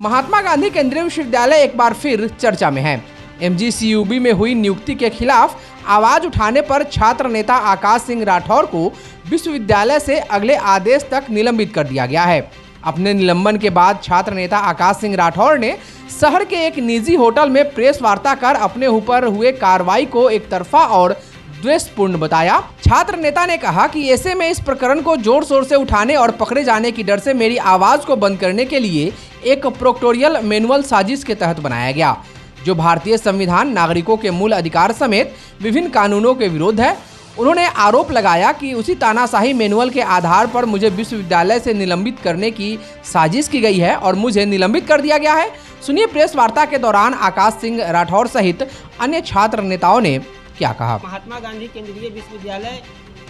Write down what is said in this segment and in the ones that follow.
महात्मा गांधी केंद्रीय विश्वविद्यालय एक बार फिर चर्चा में है। MGCUB में हुई नियुक्ति के खिलाफ आवाज उठाने पर छात्र नेता आकाश सिंह राठौर को विश्वविद्यालय से अगले आदेश तक निलंबित कर दिया गया है। अपने निलंबन के बाद छात्र नेता आकाश सिंह राठौर ने शहर के एक निजी होटल में प्रेस वार्ता कर अपने ऊपर हुए कार्रवाई को एक तरफा और द्वेषपूर्ण बताया। छात्र नेता ने कहा कि ऐसे में इस प्रकरण को जोर शोर से उठाने और पकड़े जाने की डर से मेरी आवाज को बंद करने के लिए एक प्रोक्टोरियल मैनुअल साजिश के तहत बनाया गया, जो भारतीय संविधान, नागरिकों के मूल अधिकार समेत विभिन्न कानूनों के विरुद्ध है। उन्होंने आरोप लगाया कि उसी तानाशाही मैनुअल के आधार पर मुझे विश्वविद्यालय से निलंबित करने की साजिश की गई है और मुझे निलंबित कर दिया गया है। सुनिए प्रेस वार्ता के दौरान आकाश सिंह राठौर सहित अन्य छात्र नेताओं ने क्या कहा। महात्मा गांधी केंद्रीय विश्वविद्यालय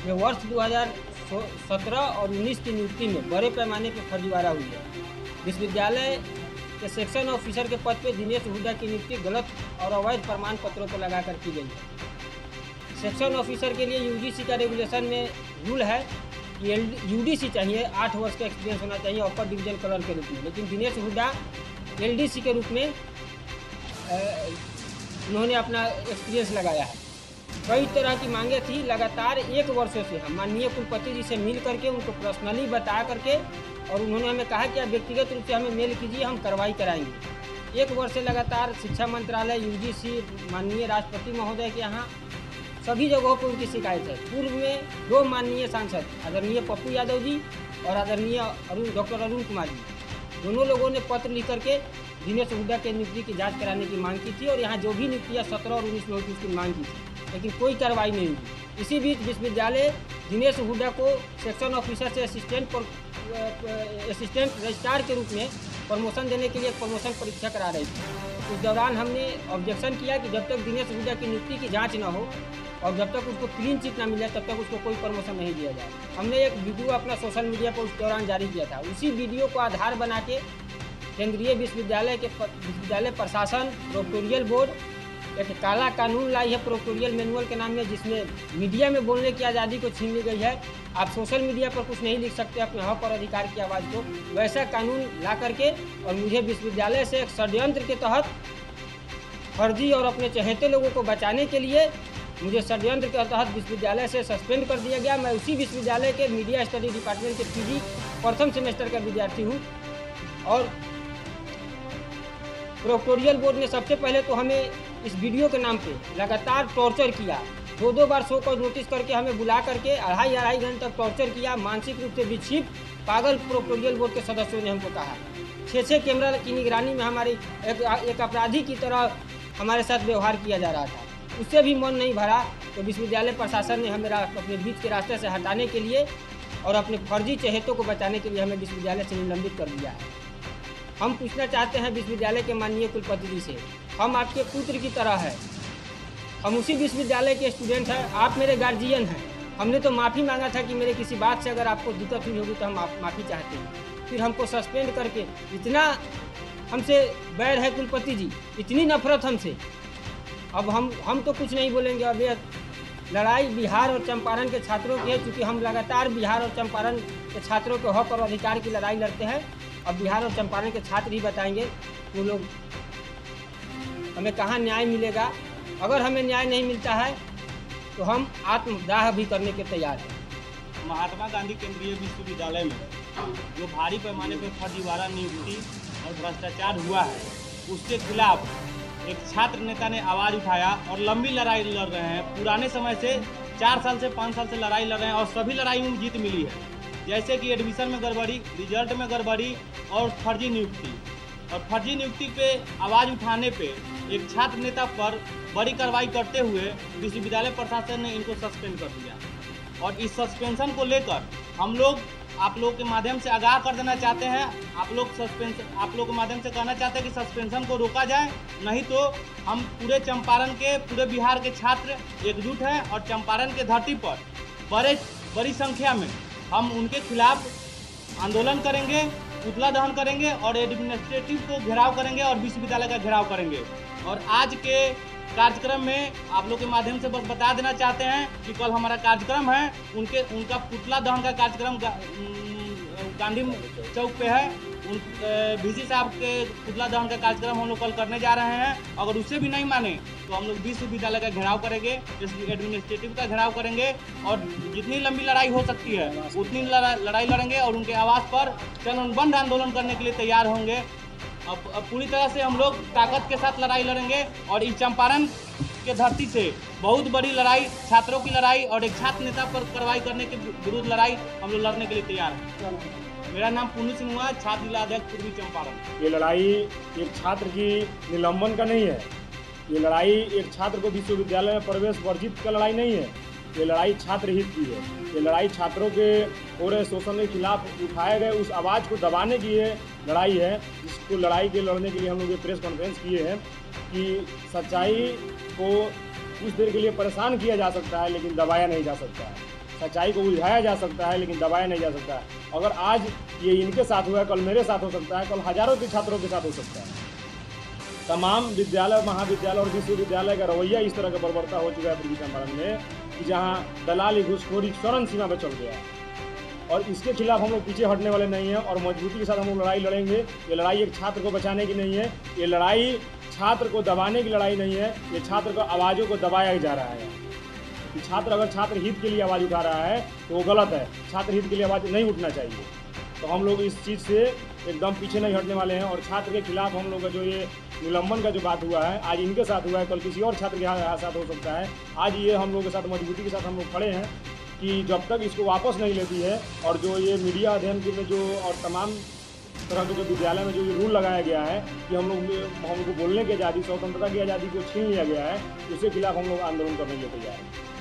में वर्ष 2017 और 19 की नियुक्ति में बड़े पैमाने पर फर्जीवाड़ा हुई है। विश्वविद्यालय के सेक्शन ऑफिसर के पद पर दिनेश हुड्डा की नियुक्ति गलत और अवैध प्रमाण पत्रों को लगाकर की गई है। सेक्शन ऑफिसर के लिए UGC का रेगुलेशन में रूल है कि UDC चाहिए, 8 वर्ष का एक्सपीरियंस होना चाहिए अपर डिवीजन क्लर्क के रूप में, लेकिन दिनेश हुड्डा LDC के रूप में उन्होंने अपना एक्सपीरियंस लगाया है। कई तरह की मांगे थी। लगातार 1 वर्षों से हम माननीय कुलपति जी से मिल करके उनको पर्सनली बता करके और उन्होंने हमें कहा कि आप व्यक्तिगत रूप से हमें मेल कीजिए, हम कार्रवाई कराएंगे। 1 वर्ष से लगातार शिक्षा मंत्रालय, UGC, माननीय राष्ट्रपति महोदय के यहाँ सभी जगहों पर उनकी शिकायत है। पूर्व में 2 माननीय सांसद आदरणीय पप्पू यादव जी और आदरणीय डॉक्टर अरुण कुमार जी, दोनों लोगों ने पत्र लिख करके दिनेश हुड्डा के नियुक्ति की जांच कराने की मांग की थी और यहाँ जो भी नियुक्तियाँ 17 और 19 में हुई थी उसकी मांग की थी, लेकिन कोई कार्रवाई नहीं हुई। इसी बीच विश्वविद्यालय दिनेश हुड्डा को सेक्शन ऑफिसर से असिस्टेंट रजिस्ट्रार के रूप में प्रमोशन देने के लिए प्रमोशन परीक्षा करा रही थी। उस दौरान हमने ऑब्जेक्शन किया कि जब तक दिनेश हुड्डा की नियुक्ति की जांच न हो और जब तक उसको क्लीन चिट ना मिले तब तक उसको कोई प्रमोशन नहीं दिया जाए। हमने एक वीडियो अपना सोशल मीडिया पर उस दौरान जारी किया था। उसी वीडियो को आधार बना के केंद्रीय विश्वविद्यालय प्रशासन, प्रोक्टोरियल बोर्ड एक काला कानून लाई है प्रोक्टोरियल मैनुअल के नाम में, जिसमें मीडिया में बोलने की आज़ादी को छीन ली गई है। आप सोशल मीडिया पर कुछ नहीं लिख सकते अपने हक और अधिकार की आवाज़ को। वैसा कानून ला करके और मुझे विश्वविद्यालय से एक षड्यंत्र के तहत फर्जी और अपने चहेते लोगों को बचाने के लिए मुझे षड्यंत्र के तहत विश्वविद्यालय से सस्पेंड कर दिया गया। मैं उसी विश्वविद्यालय के मीडिया स्टडी डिपार्टमेंट के PG प्रथम सेमेस्टर का विद्यार्थी हूँ और प्रोक्टोरियल बोर्ड ने सबसे पहले तो हमें इस वीडियो के नाम पे लगातार टॉर्चर किया। 2 बार शो को नोटिस करके हमें बुला करके अढ़ाई घंटे तक टॉर्चर किया। मानसिक रूप से विक्षिप्त पागल प्रोक्टोरियल बोर्ड के सदस्यों ने हमको कहा। 6 कैमरा की निगरानी में हमारी एक अपराधी की तरह हमारे साथ व्यवहार किया जा रहा था। उससे भी मन नहीं भरा तो विश्वविद्यालय प्रशासन ने हमें अपने बीच के रास्ते से हटाने के लिए और अपने फर्जी चहेतों को बचाने के लिए हमें विश्वविद्यालय से निलंबित कर दिया है। हम पूछना चाहते हैं विश्वविद्यालय के माननीय कुलपति जी से, हम आपके पुत्र की तरह हैं, हम उसी विश्वविद्यालय के स्टूडेंट हैं, आप मेरे गार्जियन हैं। हमने तो माफ़ी मांगा था कि मेरे किसी बात से अगर आपको दिक्कत हुई होगी तो हम माफ़ी चाहते हैं। फिर हमको सस्पेंड करके इतना हमसे बैर है कुलपति जी, इतनी नफरत हमसे। अब हम तो कुछ नहीं बोलेंगे। अब ये लड़ाई बिहार और चंपारण के छात्रों की है, क्योंकि हम लगातार बिहार और चंपारण के छात्रों के हक और अधिकार की लड़ाई लड़ते हैं। अब बिहार और चंपारण के छात्र ही बताएंगे वो लोग हमें कहाँ न्याय मिलेगा। अगर हमें न्याय नहीं मिलता है तो हम आत्मदाह भी करने के तैयार हैं। महात्मा गांधी केंद्रीय विश्वविद्यालय में जो भारी पैमाने पर फर्जीवाड़ा, नियुक्ति और भ्रष्टाचार हुआ है, उसके खिलाफ एक छात्र नेता ने आवाज़ उठाया और लंबी लड़ाई लड़ रहे हैं। पुराने समय से 4 साल से 5 साल से लड़ाई लड़ रहे हैं और सभी लड़ाई में जीत मिली है, जैसे कि एडमिशन में गड़बड़ी, रिजल्ट में गड़बड़ी और फर्जी नियुक्ति। और फर्जी नियुक्ति पे आवाज़ उठाने पे एक छात्र नेता पर बड़ी कार्रवाई करते हुए विश्वविद्यालय प्रशासन ने इनको सस्पेंड कर दिया। और इस सस्पेंशन को लेकर हम लोग आप लोग के माध्यम से आगाह कर देना चाहते हैं। आप लोग के माध्यम से कहना चाहते हैं कि सस्पेंशन को रोका जाए, नहीं तो हम पूरे चंपारण के, पूरे बिहार के छात्र एकजुट हैं और चंपारण के धरती पर बड़ी संख्या में हम उनके खिलाफ आंदोलन करेंगे, पुतला दहन करेंगे और एडमिनिस्ट्रेटिव को घेराव करेंगे और विश्वविद्यालय का घेराव करेंगे। और आज के कार्यक्रम में आप लोग के माध्यम से बस बता देना चाहते हैं कि कल हमारा कार्यक्रम है, उनका पुतला दहन का कार्यक्रम गांधी चौक पे है। उन VC साहब के पुतला दहन का कार्यक्रम हम लोग कल करने जा रहे हैं। अगर उससे भी नहीं माने तो हम लोग विश्वविद्यालय का घेराव करेंगे, एडमिनिस्ट्रेटिव का घेराव करेंगे और जितनी लंबी लड़ाई हो सकती है उतनी लड़ाई लड़ेंगे और उनके आवास पर बंद आंदोलन करने के लिए तैयार होंगे। अब पूरी तरह से हम लोग ताकत के साथ लड़ाई लड़ेंगे और इस चंपारण के धरती से बहुत बड़ी लड़ाई, छात्रों की लड़ाई और एक छात्र नेता पर कार्रवाई करने के विरुद्ध लड़ाई हम लोग लड़ने के लिए तैयार हैं। मेरा नाम पुन्नू सिंह हुआ, छात्र जिला अध्यक्ष पूर्वी चंपारण। ये लड़ाई एक छात्र की निलंबन का नहीं है, ये लड़ाई एक छात्र को विश्वविद्यालय में प्रवेश वर्जित का लड़ाई नहीं है, ये लड़ाई छात्र हित की है। ये लड़ाई छात्रों के हो रहे शोषण के खिलाफ उठाए गए उस आवाज़ को दबाने की ये लड़ाई है। इसको लड़ाई के लड़ने के लिए हम लोग ये प्रेस कॉन्फ्रेंस किए हैं कि सच्चाई को कुछ देर के लिए परेशान किया जा सकता है लेकिन दबाया नहीं जा सकता है। सच्चाई को उलझाया जा सकता है लेकिन दबाया नहीं जा सकता है। अगर आज ये इनके साथ हुआ है, कल मेरे साथ हो सकता है, कल हजारों के छात्रों के साथ हो सकता है। तमाम विद्यालय, महाविद्यालय और विश्वविद्यालय का रवैया इस तरह का बर्बरता हो चुका है पूर्वी चंपारण में कि जहाँ दलाली, घूसखोरी चरम सीमा पर चल गया है और इसके खिलाफ हम लोग पीछे हटने वाले नहीं हैं और मजबूती के साथ हम लोग लड़ाई लड़ेंगे। ये लड़ाई एक छात्र को बचाने की नहीं है, ये लड़ाई छात्र को दबाने की लड़ाई नहीं है, ये छात्र को आवाज़ों को दबाया जा रहा है। कि छात्र अगर छात्र हित के लिए आवाज़ उठा रहा है तो वो गलत है, छात्र हित के लिए आवाज़ नहीं उठना चाहिए। तो हम लोग इस चीज़ से एकदम पीछे नहीं हटने वाले हैं और छात्र के खिलाफ हम लोग का जो ये निलंबन का जो बात हुआ है, आज इनके साथ हुआ है, कल किसी और छात्र के साथ हो सकता है। आज ये हम लोग के साथ मजबूती के साथ हम लोग खड़े हैं कि जब तक इसको वापस नहीं लेती है और जो ये मीडिया अध्ययन के में जो और तमाम तरह के जो विद्यालय में जो ये रूल लगाया गया है कि हम लोग को बोलने की आज़ादी, स्वतंत्रता की आज़ादी को छीन लिया गया है, उसके खिलाफ हम लोग आंदोलन करने के लिए तैयार हैं।